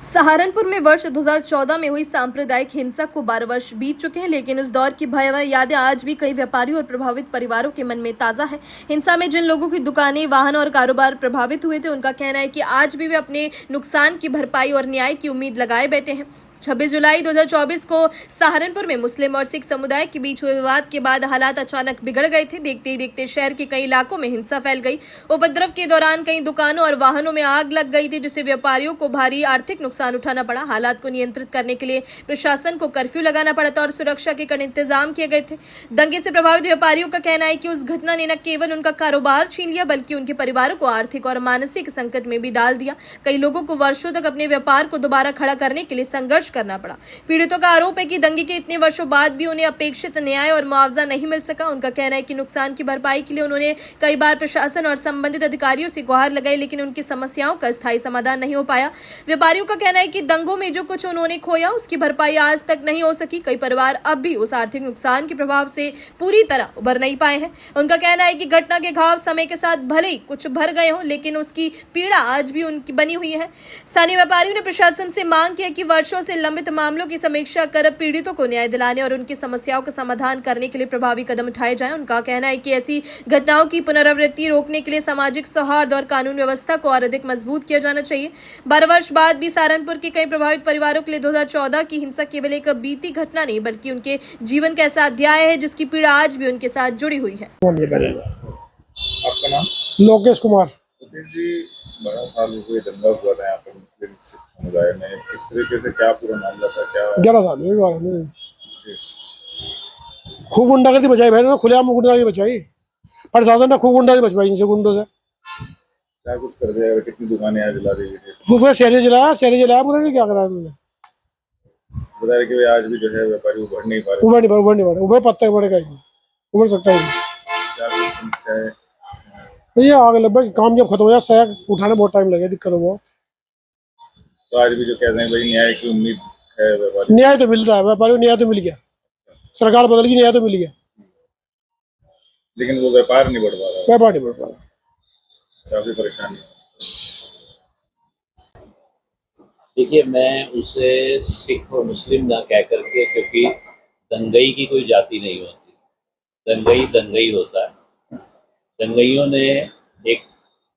सहारनपुर में वर्ष 2014 में हुई सांप्रदायिक हिंसा को 12 वर्ष बीत चुके हैं, लेकिन उस दौर की भयावह यादें आज भी कई व्यापारियों और प्रभावित परिवारों के मन में ताजा है। हिंसा में जिन लोगों की दुकानें, वाहन और कारोबार प्रभावित हुए थे, उनका कहना है कि आज भी वे अपने नुकसान की भरपाई और न्याय की उम्मीद लगाए बैठे हैं। 26 जुलाई 2024 को सहारनपुर में मुस्लिम और सिख समुदाय के बीच हुए विवाद के बाद हालात अचानक बिगड़ गए थे। देखते ही देखते शहर के कई इलाकों में हिंसा फैल गई। उपद्रव के दौरान कई दुकानों और वाहनों में आग लग गई थी, जिससे व्यापारियों को भारी आर्थिक नुकसान उठाना पड़ा। हालात को नियंत्रित करने के लिए प्रशासन को कर्फ्यू लगाना पड़ा था और सुरक्षा के कड़े इंतजाम किए गए थे। दंगे से प्रभावित व्यापारियों का कहना है कि उस घटना ने न केवल उनका कारोबार छीन लिया, बल्कि उनके परिवारों को आर्थिक और मानसिक संकट में भी डाल दिया। कई लोगों को वर्षों तक अपने व्यापार को दोबारा खड़ा करने के लिए संघर्ष करना पड़ा। पीड़ितों का आरोप है कि दंगे के इतने वर्षों बाद भी उन्हें अपेक्षित न्याय और मुआवजा नहीं मिल सका। उनका कहना है कि नुकसान की भरपाई के लिए उन्होंने कई बार प्रशासन और संबंधित अधिकारियों से गुहार लगाई, लेकिन उनकी समस्याओं का स्थायी समाधान नहीं हो पाया। व्यापारियों का कहना है कि दंगों में जो कुछ उन्होंने खोया, उसकी भरपाई आज तक नहीं हो सकी। कई परिवार अब भी उस आर्थिक नुकसान के प्रभाव से पूरी तरह उबर नहीं पाए हैं। उनका कहना है कि घटना के घाव समय के साथ भले ही कुछ भर गए हों, लेकिन उसकी पीड़ा आज भी उनकी बनी हुई है। स्थानीय व्यापारियों ने प्रशासन से मांग की है कि वर्षों से लंबित मामलों की समीक्षा कर पीड़ितों को न्याय दिलाने और उनकी समस्याओं का समाधान करने के लिए प्रभावी कदम उठाए जाएं। उनका कहना है कि ऐसी घटनाओं की पुनरावृत्ति रोकने के लिए सामाजिक सौहार्द और कानून व्यवस्था को और अधिक मजबूत किया जाना चाहिए। 12 वर्ष बाद भी सहारनपुर के कई प्रभावित परिवारों के लिए 2014 की हिंसा केवल एक बीती घटना नहीं, बल्कि उनके जीवन का ऐसा अध्याय है जिसकी पीड़ा आज भी उनके साथ जुड़ी हुई है। आपका नाम? लोकेश कुमार। जी, 12 साल हो गए दंगा हुआ था यहाँ पर मुस्लिम सिख समुदाय में। किस तरीके से क्या पूरा मामला था? क्या 11 साल हुए बारे में खूब गुंडागर्दी बचाई भाई ने, खुलेआम गुंडागर्दी बचाई। प्रशासन ने खूब गुंडागर्दी बचवाई इनसे, गुंडों से। क्या कुछ कर दिया? कितनी दुकानें आज जला दी गई? पूरा शहर जलाया पूरा ने, क्या करा उन्होंने। बता रहे कि आज भी जो है व्यापारी उभर नहीं पा रहे। उभर पत्ता बढ़ेगा ही नहीं, उभर सकता ही नहीं। क्या कुछ समस्या है? तो ये आगे लग बस काम जब खत्म हो जाए, सयाग उठाने बहुत टाइम लगे, दिक्कत हो। तो आज भी जो कहते हैं भाई न्याय की उम्मीद है व्यापारी। न्याय तो मिल रहा है, व्यापारी को न्याय तो मिल गया, सरकार बदल गई, न्याय तो मिल गया, लेकिन वो व्यापार नहीं बढ़ पा रहा। व्यापार नहीं बढ़ पा रहा, काफी परेशानी। देखिए, मैं उसे सिख और मुस्लिम ना कह करके, क्योंकि दंगई की कोई जाति नहीं होती, दंगई दंगई होता है। दंगइयों ने एक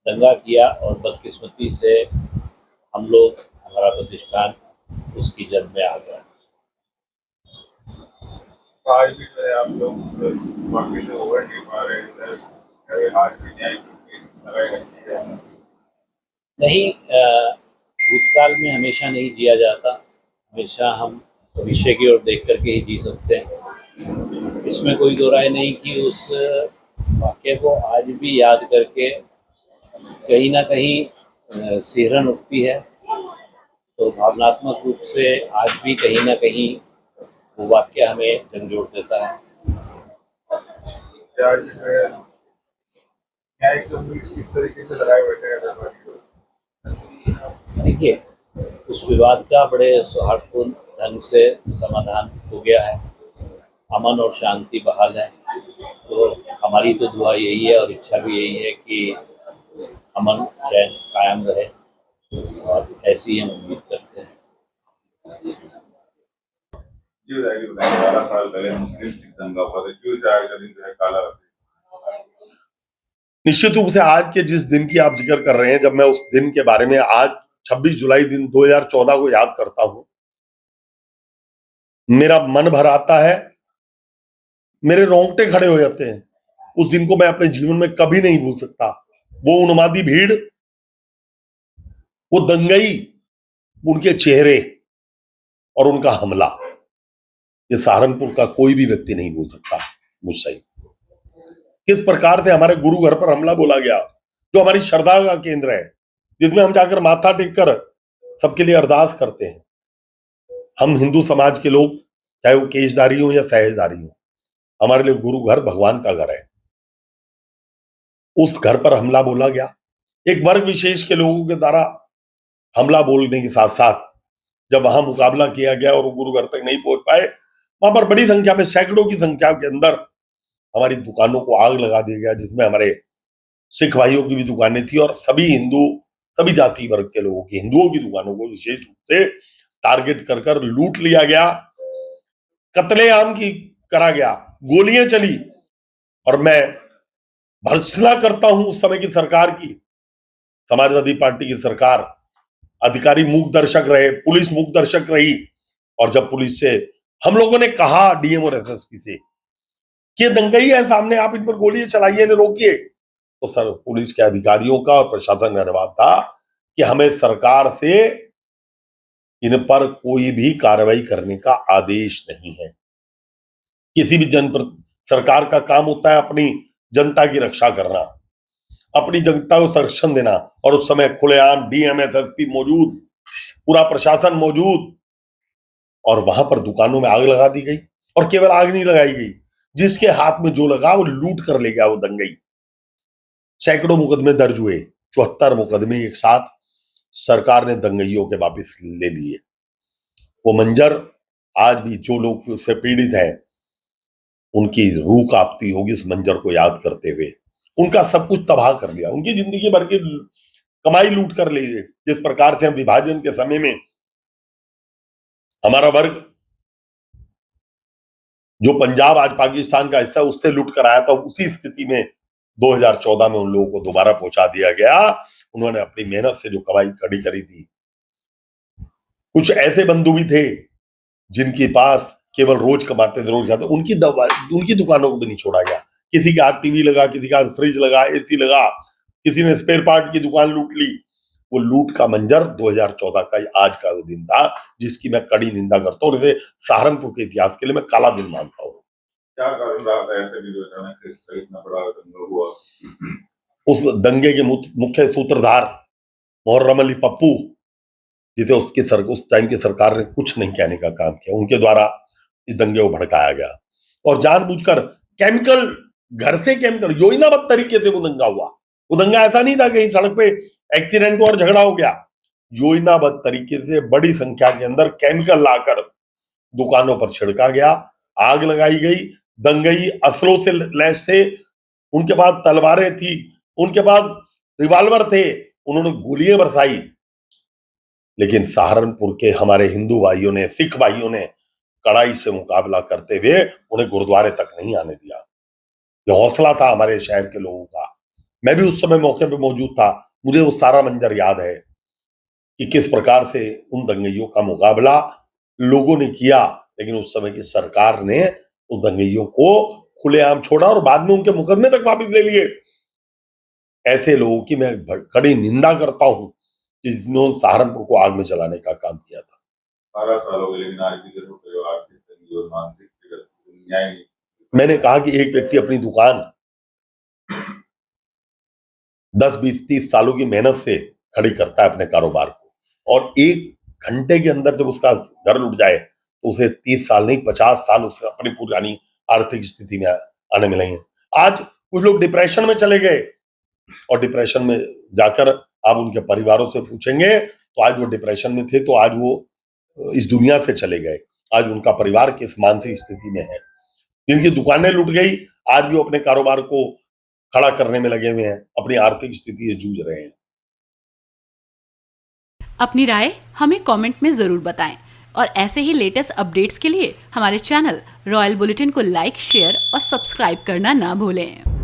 दंगा किया और बदकिस्मती से हम लोग, हमारा प्रतिष्ठान उसकी जद में आ गया। आज भी जो है आप लोग बाकी से उभर नहीं पा रहे, आज भी न्याय की उम्मीद लगाई रखी है। नहीं, भूतकाल में हमेशा नहीं जिया जाता, हमेशा हम भविष्य की ओर देख करके ही जी सकते हैं। इसमें कोई दो राय नहीं कि उस वाक़े को आज भी याद करके कहीं ना कहीं सिहरन उठती है। तो भावनात्मक रूप से आज भी कहीं ना कहीं वो वाक़या हमें झंझोड़ देता है। आज जो है न्याय की उम्मीद किस तरीके से लगाए बैठे हैं व्यापारी? देखिए, उस विवाद का बड़े सौहार्दपूर्ण ढंग से समाधान हो गया है, अमन और शांति बहाल है। तो हमारी तो दुआ यही है और इच्छा भी यही है कि अमन चैन कायम रहे, और ऐसी ही हम उम्मीद करते हैं। क्यों 12 साल पहले मुस्लिम सिख दंगा हुआ था, क्यों से आज का दिन जो है काला रख? निश्चित रूप से आज के जिस दिन की आप जिक्र कर रहे हैं, जब मैं उस दिन के बारे में आज 26 जुलाई दिन 2014 को याद करता हूं, मेरा मन भर आता है, मेरे रोंगटे खड़े हो जाते हैं। उस दिन को मैं अपने जीवन में कभी नहीं भूल सकता। वो उन्मादी भीड़, वो दंगई, उनके चेहरे और उनका हमला, ये सहारनपुर का कोई भी व्यक्ति नहीं भूल सकता मुझसे। किस प्रकार से हमारे गुरु घर पर हमला बोला गया, जो हमारी श्रद्धा का केंद्र है, जिसमें हम जाकर माथा टेक कर सबके लिए अरदास करते हैं। हम हिंदू समाज के लोग, चाहे वो केशधारी हो या सहजधारी हो, हमारे लिए गुरु घर भगवान का घर है। उस घर पर हमला बोला गया, एक वर्ग विशेष के लोगों के द्वारा हमला बोलने के साथ साथ जब वहां मुकाबला किया गया और वो गुरु घर तक नहीं पहुंच पाए, वहां पर बड़ी संख्या में, सैकड़ों की संख्या के अंदर हमारी दुकानों को आग लगा दिया गया, जिसमें हमारे सिख भाइयों की भी दुकानें थी और सभी हिंदू सभी जाति वर्ग के लोगों की, हिंदुओं की दुकानों को विशेष रूप से टारगेट कर कर लूट लिया गया, कत्लेआम की करा गया, गोलियां चली। और मैं भर्त्सना करता हूं उस समय की सरकार की, समाजवादी पार्टी की सरकार। अधिकारी मूक दर्शक रहे, पुलिस मूक दर्शक रही। और जब पुलिस से हम लोगों ने कहा, डीएम और एसएसपी से, कि दंगई है सामने, आप इन पर गोली चलाइए, इन्हें रोकिए, तो सर पुलिस के अधिकारियों का और प्रशासन का जवाब था कि हमें सरकार से इन पर कोई भी कार्रवाई करने का आदेश नहीं है। किसी भी सरकार का काम होता है अपनी जनता की रक्षा करना, अपनी जनता को संरक्षण देना। और उस समय खुलेआम डीएम एसएसपी मौजूद, पूरा प्रशासन मौजूद, और वहां पर दुकानों में आग लगा दी गई। और केवल आग नहीं लगाई गई, जिसके हाथ में जो लगा वो लूट कर ले गया वो दंगई। सैकड़ों मुकदमे दर्ज हुए, 74 मुकदमे एक साथ सरकार ने दंगइयों के वापिस ले लिए। वो मंजर आज भी जो लोग उससे पीड़ित हैं उनकी रूह कांपती होगी उस मंजर को याद करते हुए। उनका सब कुछ तबाह कर लिया, उनकी जिंदगी भर की कमाई लूट कर ली। जिस प्रकार से हम विभाजन के समय में हमारा वर्ग जो पंजाब आज पाकिस्तान का हिस्सा उससे लूट कर आया था, उसी स्थिति में 2014 में उन लोगों को दोबारा पहुंचा दिया गया। उन्होंने अपनी मेहनत से जो कमाई खड़ी करी थी। कुछ ऐसे बंधु भी थे जिनके पास केवल रोज कमाते थे, रोज खाते, उनकी दुकानों को भी नहीं छोड़ा गया। किसी के हाथ टीवी लगा, किसी का फ्रिज लगा, एसी लगा, किसी ने स्पेयर पार्ट की दुकान लूट ली। वो लूट का मंजर 2014 का आज का वो दिन था, जिसकी मैं कड़ी निंदा करता हूँ। इसे सहारनपुर के इतिहास के लिए मैं काला दिन मानता हूँ। क्या कारण रहा था ऐसे भी जो अचानक से इस तरह इतना बड़ा दंगा हुआ? उस दंगे के मुख्य सूत्रधार मोहर्रम अली पप्पू जिसे उस टाइम की सरकार ने कुछ नहीं कहने का काम किया, उनके द्वारा इस दंगे को भड़काया गया। और जानबूझकर केमिकल, घर से केमिकल, योजनाबद्ध तरीके से वो दंगा हुआ। वो दंगा ऐसा नहीं था कहीं सड़क पे एक्सीडेंट और झगड़ा हो गया। योजनाबद्ध तरीके से बड़ी संख्या के अंदर केमिकल लाकर दुकानों पर छिड़का गया, आग लगाई गई। दंगई असलों से लैस थे, उनके पास तलवारें थी, उनके पास रिवॉल्वर थे, उन्होंने गोलियां बरसाई। लेकिन सहारनपुर के हमारे हिंदू भाइयों ने, सिख भाइयों ने कड़ाई से मुकाबला करते हुए उन्हें गुरुद्वारे तक नहीं आने दिया। यह हौसला था हमारे शहर के लोगों का। मैं भी उस समय मौके पे मौजूद था, मुझे वो सारा मंजर याद है कि किस प्रकार से उन दंगइयों का मुकाबला लोगों ने किया। लेकिन उस समय की सरकार ने उन दंगइयों को खुलेआम छोड़ा और बाद में उनके मुकदमे तक वापस ले लिए। ऐसे लोगों की मैं कड़ी निंदा करता हूं जिन्होंने सहारनपुर को आग में जलाने का काम किया था। 12 साल हो गए, लेकिन आज भी जो आर्थिक तंगी और मानसिक न्याय नहीं। मैंने कहा कि एक व्यक्ति अपनी दुकान 10, 20, 30 सालों की मेहनत से खड़ी करता है अपने कारोबार को, और 1 घंटे के अंदर जब उसका घर लुट जाए तो उसे 30 साल नहीं 50 साल उससे अपनी पुरानी आर्थिक स्थिति में आने मिलेंगे। आज कुछ लोग डिप्रेशन में चले गए, और डिप्रेशन में जाकर आप उनके परिवारों से पूछेंगे तो आज वो डिप्रेशन में थे तो आज वो इस दुनिया से चले गए। आज उनका परिवार किस मानसिक स्थिति में है। जिनकी दुकानें लूट गई आज भी वो अपने कारोबार को खड़ा करने में लगे हुए हैं, अपनी आर्थिक स्थिति से जूझ रहे हैं। अपनी राय हमें कमेंट में जरूर बताएं और ऐसे ही लेटेस्ट अपडेट्स के लिए हमारे चैनल रॉयल बुलेटिन को लाइक, शेयर और सब्सक्राइब करना ना भूलें।